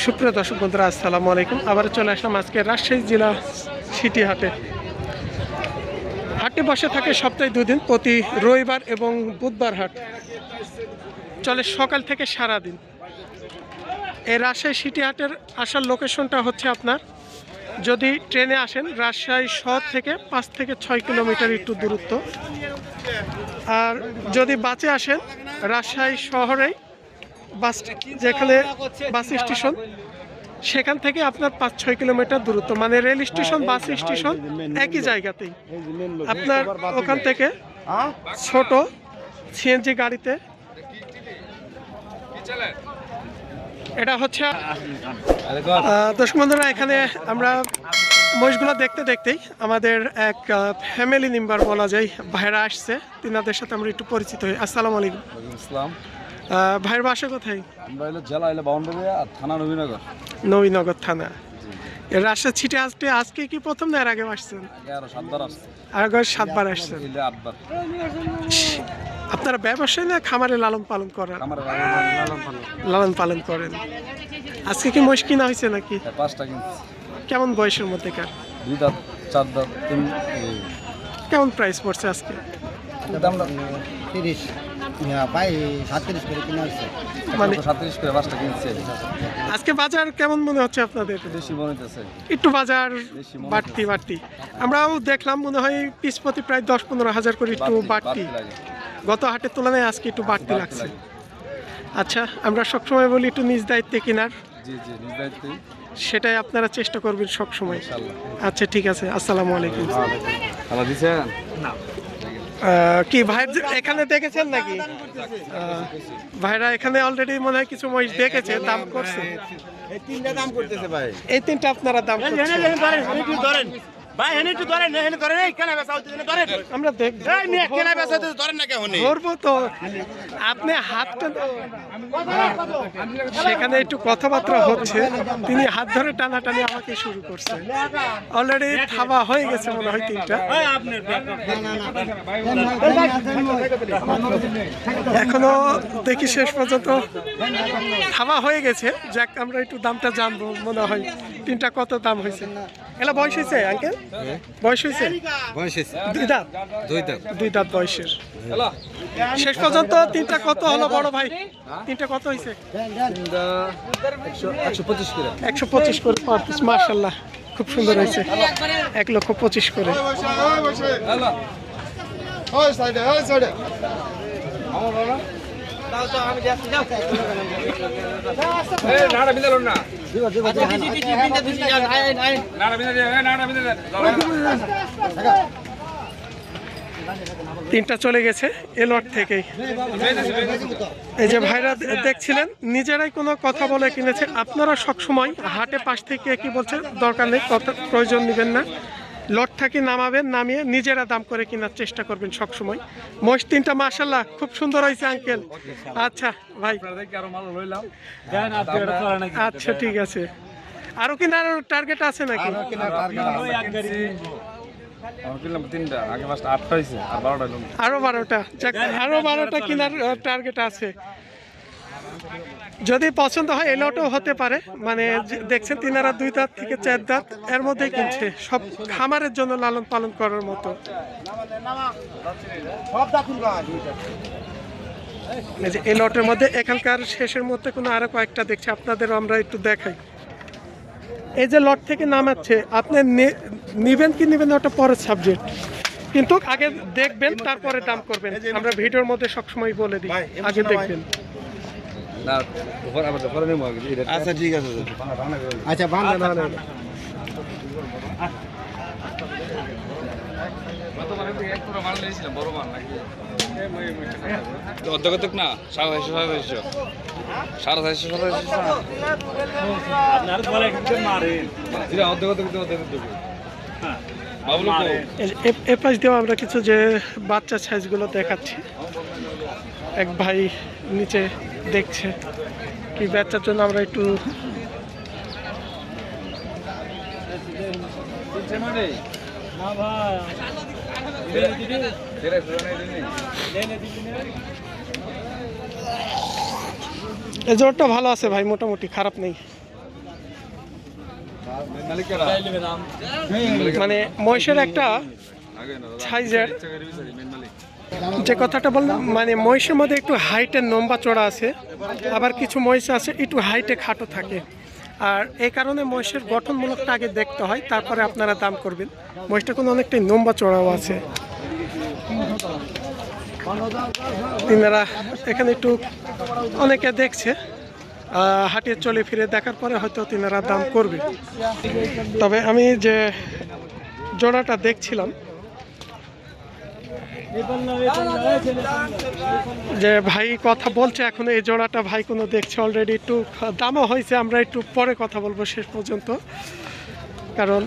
সুপ্রিয় দর্শক বন্ধুরা, আসসালামু আলাইকুম। আবার চলে আসলাম আজকে রাজশাহী জেলা সিটি হাটে। হাটে বসে থাকে সপ্তাহে 2 দিন, প্রতি রবিবার এবং বুধবার হাট চলে সকাল থেকে সারাদিন। এই রাজশাহী সিটি হাটের আসার লোকেশনটা হচ্ছে আপনার, যদি ট্রেনে আসেন রাজশাহী শহর থেকে 5 থেকে 6 কিলোমিটার একটু দূরত্ব, আর যদি বাসে আসেন রাজশাহী শহরেই বাস, যেখানে বাস স্টেশন সেখান থেকে আপনার 5-6 কিলোমিটার দূরত্ব, মানে রেল স্টেশন বাস স্টেশন একই জায়গাতেই। আপনার ওখান থেকে ছোট সিএনজি গাড়িতে, এটা হচ্ছে দর্শক বন্ধুরা, এখানে আমরা মহিষগুলো দেখতে দেখতেই আমাদের এক ফ্যামিলি মেম্বার বলা যায় ভাইরা আসছে, তিনাদের সাথে আমরা একটু পরিচিত হই। আসসালামু আলাইকুম। ভাইয়ের বাসা কোথায়? জেলা বাউন্ডারিয়া, থানা নবীনগর। নবীনগর থানা। রাজশাহী সিটি হাটে আজকে কি প্রথম না এর আগে আসছেন? আগে 7বার আসছেন। আপনারা ব্যবসায়ী না খামারে লালন পালন করেন? লালন পালন করেন। আজকে কি মহিষ কিনা হয়েছে নাকি? 5টা কিনছি। কেমন বয়সের মধ্যে কার? 2 দাঁত 4 দাঁত 3। কেমন প্রাইস পড়ছে আজকে? দামটা 30 ভাই 37 করে কিনা হচ্ছে, মানে 37 করে 5টা কিনছি। আজকে বাজার কেমন মনে হচ্ছে আপনাদের? বেশি মনে হচ্ছে, একটু বাজার বাড়তি। আমরাও দেখলাম, মনে হয় পিস প্রতি প্রায় 10-15 হাজার করে একটু বাড়তি। গত হাটের তুলনায় আজকে একটু বাড়তি লাগছে। আচ্ছা, আমরা সবসময় বলি একটু নিজ দায়িত্বে কেনার। জি জি, নিজ দায়িত্বে, সেটাই আপনারা চেষ্টা করবেন সবসময়। আচ্ছা ঠিক আছে, আসসালামু আলাইকুম। খালা দিছেন না? কি ভাই এখানে দেখেছেন নাকি? ভাইরা এখানে অলরেডি মনে হয় কিছু মহিষ দেখেছে, দাম করছে। এই 3টা দাম করতেছে ভাই। এই 3টা আপনারা দাম করছেন। ভাই এনে একটু ধরেন, এনে ধরেন, এই কেনা বেচা হচ্ছে না, ধরেন আমরা দেখ এই মিয়া কেনা বেচা হচ্ছে, ধরেন না কেন ধরবো তো। আপনি হাতটা সেখানে একটু কথাবার্তা হচ্ছে, তিনি হাত ধরে টানাটানি আমাকে শুরু করছে। অলরেডি থাবা হয়ে গেছে মনে হয় 3টা। এখনো দেখি শেষ পর্যন্ত থাবা হয়ে গেছে। যাক, আমরা একটু দামটা জানবো। মনে হয় 3টা কত দাম হয়েছে? এলা বয়স হয়েছে আঙ্কেল? বয়স হয়েছে? দুই দাঁত বয়সের। শেষ পর্যন্ত 3টা কত হলো বড় ভাই? 3টা কত হয়েছে? 125 করে পার পিস। মাশাআল্লাহ, খুব সুন্দর হয়েছে। 1,25,000 করে। তিনটা চলে গেছে এ লট থেকেই। এই যে ভাইরা দেখছিলেন, নিজেরাই কোনো কথা বলে কিনেছে। আপনারা সবসময় হাটে পাশ থেকে কি বলছে দরকার নেই, কথা প্রয়োজন নেবেন না। লট থেকে নামাবেন, নামিয়ে নিজেরা দাম করে কেনার চেষ্টা করবেন সবসময়। মহিষ 3টা মাশাআল্লাহ খুব সুন্দর হয়েছে আঙ্কেল। আচ্ছা ভাই, আচ্ছা ঠিক আছে। আরো কেনার টার্গেট আছে নাকি? আরো 12টা। আরো 12টা কেনার টার্গেট আছে। যদি পছন্দ হয় এই লটও হতে পারে। মানে দেখছেন তিনারা 2 দাঁত থেকে 4 দাঁত এর মধ্যেই কিনছে, সব খামারের জন্য লালন পালন করার মতো। এই লটের মধ্যে এখানকার শেষের মধ্যে কোনো আরো কয়েকটা দেখছি, আপনাদেরও আমরা একটু দেখাই। এই যে লট থেকে নামাচ্ছে, আপনি নিবেন কি নিবেন ওটা পরের সাবজেক্ট, কিন্তু আগে দেখবেন তারপরে দাম করবেন। আমরা ভিডিওর মধ্যে সবসময় বলে দিই, আগে দেখবেন। আচ্ছা ঠিক আছে। আচ্ছা অর্ধগত না 750 এ পাশ দিয়েও আমরা কিছু যে বাচ্চা সাইজগুলো দেখাচ্ছি। এক ভাই নিচে দেখছে কি বাচ্চার জন্য, আমরা একটু এই জোরটা ভালো আছে ভাই, মোটামুটি খারাপ নেই। মানে মহিষের একটা সাইজের, যে কথাটা বললাম, মানে মহিষের মধ্যে একটু হাইটের লম্বা চড়া আছে, আবার কিছু মহিষ আছে একটু হাইটে খাটো থাকে। আর এই কারণে মহিষের গঠনমূলকটা আগে দেখতে হয়, তারপরে আপনারা দাম করবেন। মহিষটা কোনো অনেকটাই লম্বা চড়াও আছে। তিনারা এখানে একটু অনেকে দেখছে, হাটিয়ে চলে ফিরে দেখার পরে হয়তো তিনারা দাম করবে। তবে আমি যে জোড়াটা দেখছিলাম, যে ভাই কথা বলছে এখন এই জোড়াটা ভাই কোনো দেখছে অলরেডি, একটু দামও হয়েছে। আমরা একটু পরে কথা বলবো শেষ পর্যন্ত, কারণ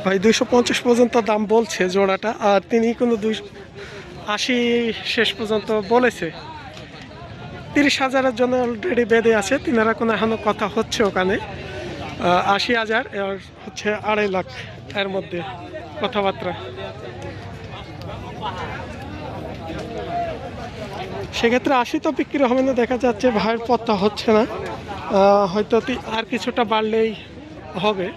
ভাই 250 পর্যন্ত দাম বলছে জোড়াটা, আর তিনি কোনো 280 শেষ পর্যন্ত বলেছে। 30,000-এর জন্য অলরেডি বেঁধে আছে। তিনারা কোনো এখনো কথা হচ্ছে ওখানে 80,000 আর হচ্ছে 2.5 লাখ এর মধ্যে কথাবার্তা। সেক্ষেত্রে 80 তো বিক্রি হবে না, দেখা যাচ্ছে ভাইয়ের পথটা হচ্ছে না, হয়তো আর কিছুটা বাড়লেই হবে।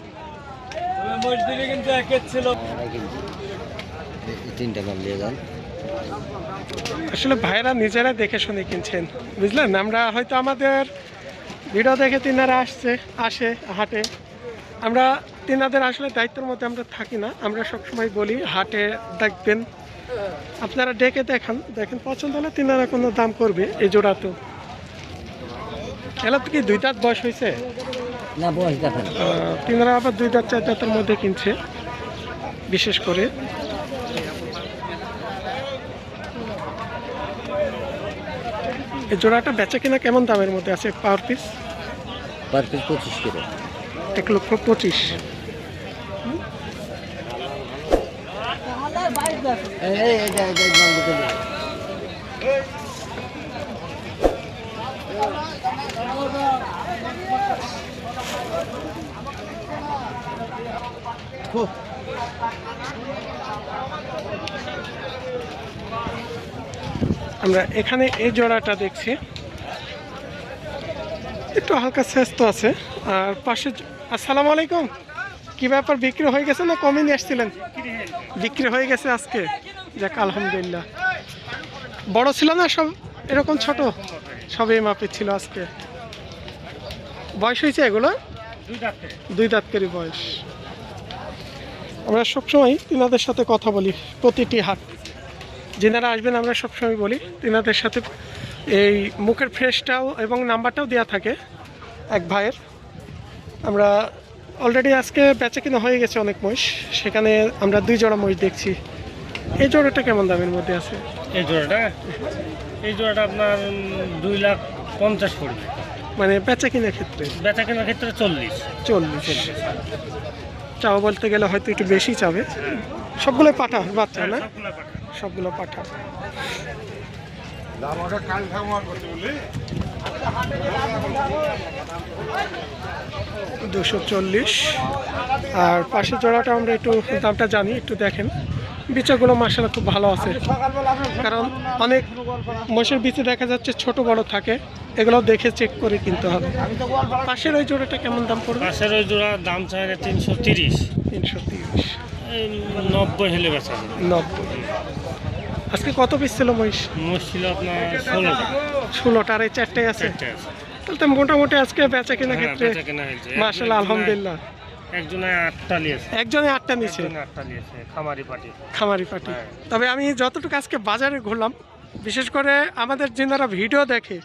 আসলে ভাইরা নিজেরা দেখে শুনে কিনছেন, বুঝলেন। আমরা হয়তো আমাদের ভিডিও দেখে তিনারা আসে হাটে, আমরা তিনাদের আসলে দায়িত্বের মধ্যে আমরা থাকি না। আমরা সবসময় বলি হাটে দেখবেন, আপনারা ডেকে দেখেন পছন্দ হলে তিনারা কোনো দাম করবে। এই জোড়া তো এলা তো কি 2 দাঁত বয়স হয়েছে না, বয়স দেখেন তিনারা আবার 2 দাঁত 4 দাঁতের মধ্যে কিনছে বিশেষ করে। এই জোড়াটা বেচা কিনা কেমন দামের মধ্যে আছে? Per piece 25 kilo, 1,25,000। আমরা এখানে এই জোড়াটা দেখছি, একটু হালকা স্বাস্থ্য আছে। আর পাশে আসসালামু আলাইকুম, কি ব্যাপার, বিক্রি হয়ে গেছে না কমে নিয়ে আসছিলেন? বিক্রি হয়ে গেছে আজকে, যাক আলহামদুলিল্লাহ। বড় ছিল না সব এরকম ছোট? সবই মাপের ছিল আজকে। বয়স হয়েছে এগুলো? 2 দাঁত করে বয়স। আমরা সবসময় তিনাদের সাথে কথা বলি প্রতিটি হাট, যেনারা আসবেন আমরা সবসময় বলি তিনাদের সাথে। এই মুখের ফ্রেশটাও এবং নাম্বারটাও দেওয়া থাকে এক ভাইয়ের। আমরা অলরেডি আজকে বেচা কিনা হয়ে গেছে অনেক মহিষ, সেখানে আমরা 2 জোড়া মহিষ দেখছি। এই জোড়াটা কেমন দামের মধ্যে আছে? এই জোড়াটা আপনার 2,50,000 পড়বে। মানে বেচা কিনার ক্ষেত্রে? বেচা কেনার ক্ষেত্রে 40। চাওয়া বলতে গেলে হয়তো একটু বেশি চাবে। সবগুলো পাঠা বাচ্চা না? সবগুলো পাঠা। $240। আর পাশের জোড়াটা আমরা একটু দামটা জানি, একটু দেখেন। বিচাগুলো মাশাআল্লাহ খুব ভালো আছে, কারণ অনেক মোষের বিচে দেখা যাচ্ছে ছোট বড় থাকে, এগুলো দেখে চেক করে কিনতে হবে। পাশের ওই জোড়াটা কেমন দাম পড়বে? পাশের ওই জোড়ার দাম চাই 330। 330। 90 হলে বেচা 90। আজকে কত পিস ছিল মহিষ? মোষ ছিল আপনার 16টা। 16টা আর এই 4টাই আছে। তাহলে তো মোটামুটি আজকে বেচা কেনার ক্ষেত্রে মাশাআল্লাহ আলহামদুলিল্লাহ। একজনে 8টা নিয়েছে। একজনে 8টা নিয়েছে। খামারি পাটি। তবে আমি যতটুকু আজকে বাজারে ঘুরলাম, বিশেষ করে আমাদের যেনারা ভিডিও দেখে,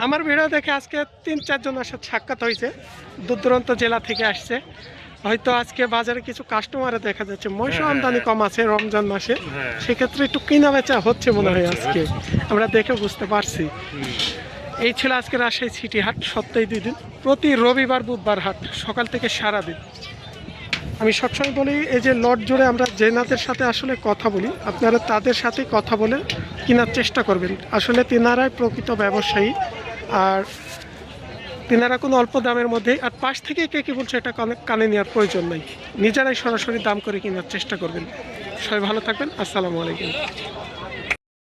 আমার ভিডিও দেখে আজকে 3-4 জনের সাথে সাক্ষাৎ হয়েছে, দূর দূরান্ত জেলা থেকে আসছে। হয়তো আজকে বাজারে কিছু কাস্টমারে দেখা যাচ্ছে মহিষ আমদানি কম আছে রমজান মাসে, সেক্ষেত্রে একটু কিনা বেচা হচ্ছে মনে হয় আজকে, আমরা দেখে বুঝতে পারছি। এই ছিল আজকে রাজশাহী সিটি হাট, সপ্তাহে 2 দিন, প্রতি রবিবার বুধবার হাট, সকাল থেকে সারাদিন। আমি সবসময় বলি এই যে লট জুড়ে আমরা যেনাদের সাথে আসলে কথা বলি, আপনারা তাদের সাথে কথা বলে কেনার চেষ্টা করবেন। আসলে তিনারাই প্রকৃত ব্যবসায়ী, আর তিনারা কোনো অল্প দামের মধ্যেই, আর পাশ থেকে কে কী বলছে এটা কানে নেওয়ার প্রয়োজন নাই, নিজেরাই সরাসরি দাম করে কেনার চেষ্টা করবেন। সবাই ভালো থাকবেন, আসসালামু আলাইকুম।